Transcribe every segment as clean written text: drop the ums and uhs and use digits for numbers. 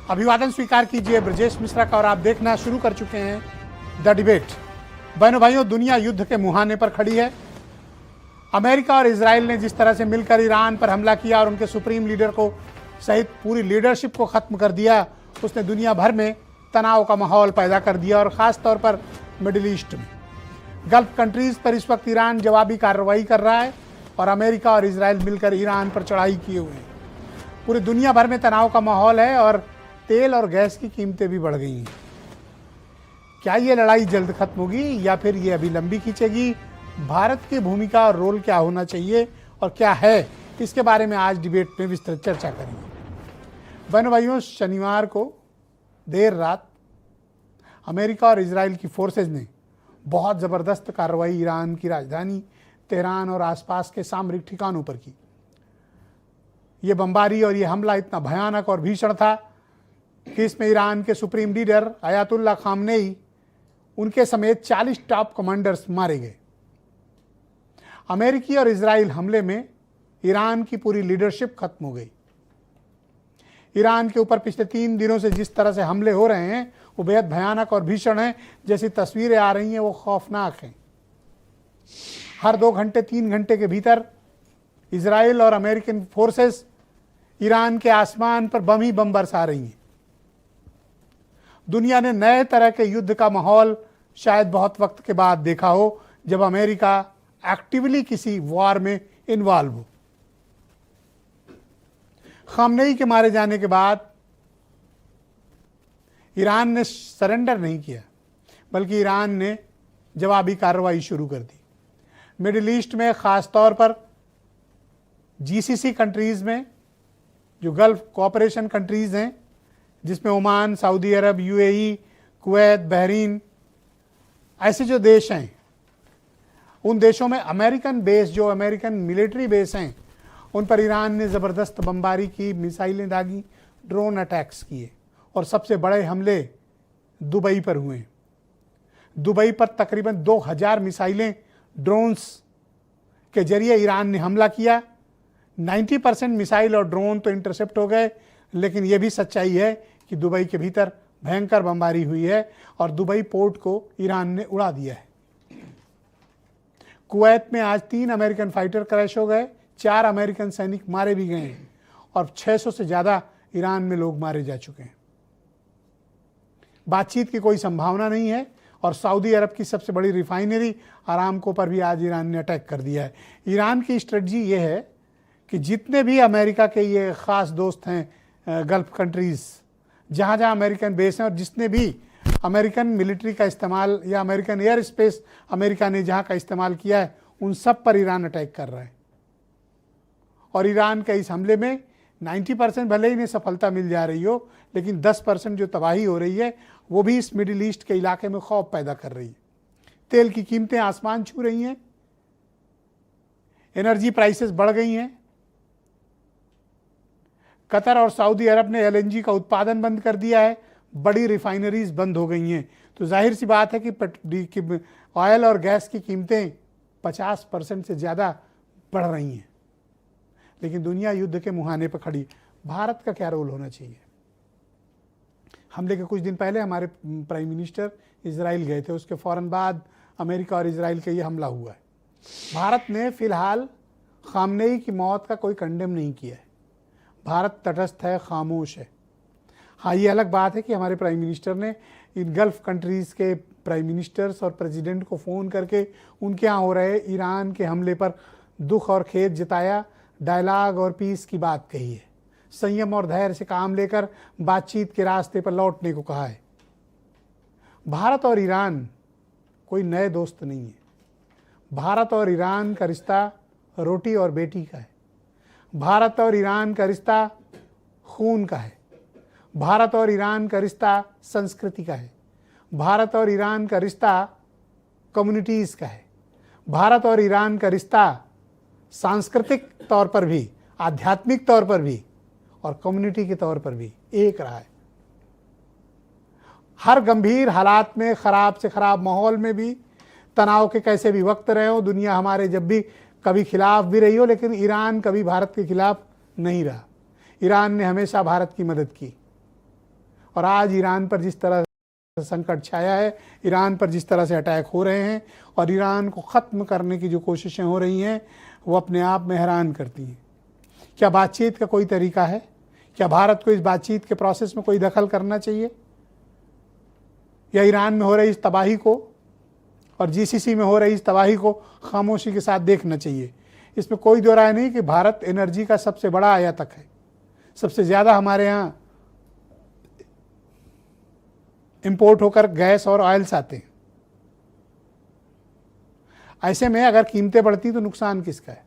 अभिवादन स्वीकार कीजिए ब्रजेश मिश्रा का और आप देखना शुरू कर चुके हैं द डिबेट। बहनों भाइयों, दुनिया युद्ध के मुहाने पर खड़ी है। अमेरिका और इजराइल ने जिस तरह से मिलकर ईरान पर हमला किया और उनके सुप्रीम लीडर को सहित पूरी लीडरशिप को खत्म कर दिया, उसने दुनिया भर में तनाव का माहौल पैदा कर दिया और ख़ास तौर पर मिडिल ईस्ट में। गल्फ कंट्रीज पर इस वक्त ईरान जवाबी कार्रवाई कर रहा है और अमेरिका और इजराइल मिलकर ईरान पर चढ़ाई किए हुए हैं। पूरी दुनिया भर में तनाव का माहौल है और तेल और गैस की कीमतें भी बढ़ गई हैं। क्या ये लड़ाई जल्द खत्म होगी या फिर ये अभी लंबी खींचेगी? भारत की भूमिका और रोल क्या होना चाहिए और क्या है, इसके बारे में आज डिबेट में विस्तृत चर्चा करेंगे। बहनों भाइयों, शनिवार को देर रात अमेरिका और इजराइल की फोर्सेज ने बहुत ज़बरदस्त कार्रवाई ईरान की राजधानी तेहरान और आसपास के सामरिक ठिकानों पर की। ये बमबारी और ये हमला इतना भयानक और भीषण था कि इसमें ईरान के सुप्रीम लीडर अयातुल्ला खामनेई, उनके समेत 40 टॉप कमांडर्स मारे गए। अमेरिकी और इजराइल हमले में ईरान की पूरी लीडरशिप खत्म हो गई। ईरान के ऊपर पिछले 3 दिनों से जिस तरह से हमले हो रहे हैं वो बेहद भयानक और भीषण हैं। जैसी तस्वीरें आ रही हैं वो खौफनाक हैं। हर 2 घंटे 3 घंटे के भीतर इजराइल और अमेरिकन फोर्सेस ईरान के आसमान पर बम ही बम बरसा रही हैं। दुनिया ने नए तरह के युद्ध का माहौल शायद बहुत वक्त के बाद देखा हो, जब अमेरिका एक्टिवली किसी वॉर में इन्वॉल्व हो। खामनेई के मारे जाने के बाद ईरान ने सरेंडर नहीं किया, बल्कि ईरान ने जवाबी कार्रवाई शुरू कर दी। मिडिल ईस्ट में ख़ास तौर पर जीसीसी कंट्रीज़ में, जो गल्फ कोऑपरेशन कंट्रीज़ हैं, जिसमें ओमान, सऊदी अरब, यूएई, कुवैत, बहरीन, ऐसे जो देश हैं, उन देशों में अमेरिकन बेस, जो अमेरिकन मिलिट्री बेस हैं, उन पर ईरान ने ज़बरदस्त बमबारी की, मिसाइलें दागी, ड्रोन अटैक्स किए और सबसे बड़े हमले दुबई पर हुए। दुबई पर तकरीबन 2000 मिसाइलें ड्रोन्स के जरिए ईरान ने हमला किया। 90% मिसाइल और ड्रोन तो इंटरसेप्ट हो गए, लेकिन यह भी सच्चाई है कि दुबई के भीतर भयंकर बमबारी हुई है और दुबई पोर्ट को ईरान ने उड़ा दिया है। कुवैत में आज 3 अमेरिकन फाइटर क्रैश हो गए, 4 अमेरिकन सैनिक मारे भी गए हैं और 600 से ज़्यादा ईरान में लोग मारे जा चुके हैं। बातचीत की कोई संभावना नहीं है और सऊदी अरब की सबसे बड़ी रिफाइनरी अरामको पर भी आज ईरान ने अटैक कर दिया है। ईरान की स्ट्रेटजी ये है कि जितने भी अमेरिका के ये ख़ास दोस्त हैं, गल्फ कंट्रीज़, जहाँ जहाँ अमेरिकन बेस हैं और जिसने भी अमेरिकन मिलिट्री का इस्तेमाल या अमेरिकन एयर स्पेस अमेरिका ने जहाँ का इस्तेमाल किया है, उन सब पर ईरान अटैक कर रहा है। और ईरान के इस हमले में 90% भले ही इन्हें सफलता मिल जा रही हो, लेकिन 10% जो तबाही हो रही है वो भी इस मिडिल ईस्ट के इलाके में खौफ पैदा कर रही है। तेल की कीमतें आसमान छू रही हैं, एनर्जी प्राइसेस बढ़ गई हैं। कतर और सऊदी अरब ने एलएनजी का उत्पादन बंद कर दिया है, बड़ी रिफाइनरीज बंद हो गई हैं। तो जाहिर सी बात है कि ऑयल और गैस की कीमतें 50% से ज़्यादा बढ़ रही हैं। लेकिन दुनिया युद्ध के मुहाने पर खड़ी। भारत का क्या रोल होना चाहिए? हमले के कुछ दिन पहले हमारे प्राइम मिनिस्टर इजराइल गए थे, उसके फ़ौरन बाद अमेरिका और इजराइल का ये हमला हुआ है। भारत ने फ़िलहाल खामनेई की मौत का कोई कंडेम नहीं किया है। भारत तटस्थ है, खामोश है। हाँ, ये अलग बात है कि हमारे प्राइम मिनिस्टर ने इन गल्फ़ कंट्रीज़ के प्राइम मिनिस्टर्स और प्रेसिडेंट को फ़ोन करके उनके यहाँ हो रहे ईरान के हमले पर दुख और खेद जताया, डायलॉग और पीस की बात कही है, संयम और धैर्य से काम लेकर बातचीत के रास्ते पर लौटने को कहा है। भारत और ईरान कोई नए दोस्त नहीं है। भारत और ईरान का रिश्ता रोटी और बेटी का है। भारत और ईरान का रिश्ता खून का है। भारत और ईरान का रिश्ता संस्कृति का है। भारत और ईरान का रिश्ता कम्युनिटीज़ का है। भारत और ईरान का रिश्ता सांस्कृतिक तौर पर भी, आध्यात्मिक तौर पर भी और कम्युनिटी के तौर पर भी एक रहा है। हर गंभीर हालात में, ख़राब से ख़राब माहौल में भी, तनाव के कैसे भी वक्त रहे हो, दुनिया हमारे जब भी कभी खिलाफ भी रही हो, लेकिन ईरान कभी भारत के खिलाफ नहीं रहा। ईरान ने हमेशा भारत की मदद की। और आज ईरान पर जिस तरह से संकट छाया है, ईरान पर जिस तरह से अटैक हो रहे हैं और ईरान को ख़त्म करने की जो कोशिशें हो रही हैं, वो अपने आप में हैरान करती हैं। क्या बातचीत का कोई तरीका है? क्या भारत को इस बातचीत के प्रोसेस में कोई दखल करना चाहिए, या ईरान में हो रही इस तबाही को और जीसीसी में हो रही इस तबाही को खामोशी के साथ देखना चाहिए? इसमें कोई दो राय नहीं कि भारत एनर्जी का सबसे बड़ा आयातक है। सबसे ज़्यादा हमारे यहाँ इंपोर्ट होकर गैस और ऑयल्स आते हैं। ऐसे में अगर कीमतें बढ़ती तो नुकसान किसका है?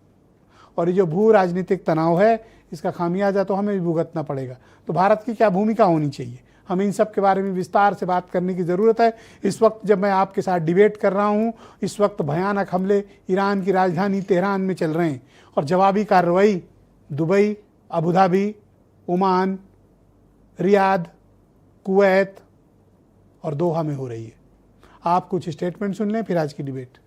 और ये जो भू राजनीतिक तनाव है, इसका खामियाजा तो हमें भी भुगतना पड़ेगा। तो भारत की क्या भूमिका होनी चाहिए, हमें इन सब के बारे में विस्तार से बात करने की ज़रूरत है। इस वक्त जब मैं आपके साथ डिबेट कर रहा हूँ, इस वक्त भयानक हमले ईरान की राजधानी तेहरान में चल रहे हैं और जवाबी कार्रवाई Dubai, Abu Dhabi, Oman, Riyadh, Kuwait और दोहा में हो रही है। आप कुछ स्टेटमेंट सुन लें, फिर आज की डिबेट।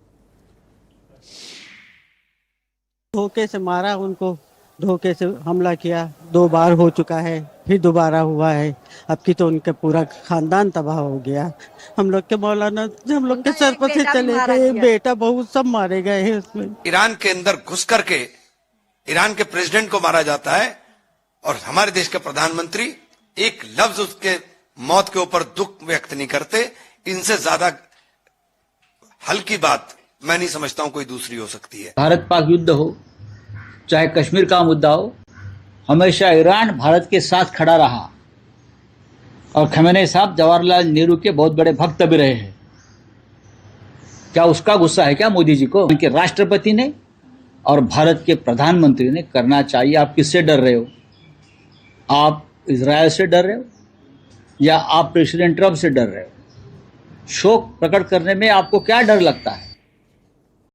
धोखे से मारा, उनको धोखे से हमला किया, 2 बार हो चुका है, फिर दोबारा हुआ है। अब की तो उनका पूरा खानदान तबाह हो गया। हम लोग के मौलाना हम लोग के सर पर से चले गए, बेटा बहू सब मारे गए हैं उसमें। ईरान के अंदर घुस करके ईरान के प्रेसिडेंट को मारा जाता है और हमारे देश के प्रधानमंत्री एक लफ्ज उसके मौत के ऊपर दुख व्यक्त नहीं करते। इनसे ज्यादा हल्की बात मैं नहीं समझता हूं कोई दूसरी हो सकती है। भारत पाक युद्ध हो, चाहे कश्मीर का मुद्दा हो, हमेशा ईरान भारत के साथ खड़ा रहा और खमेनी साहब जवाहरलाल नेहरू के बहुत बड़े भक्त भी रहे हैं। क्या उसका गुस्सा है क्या मोदी जी को? उनके राष्ट्रपति ने और भारत के प्रधानमंत्री ने करना चाहिए। आप किससे डर रहे हो? आप इजरायल से डर रहे हो या आप प्रेसिडेंट ट्रंप से डर रहे हो? शोक प्रकट करने में आपको क्या डर लगता है?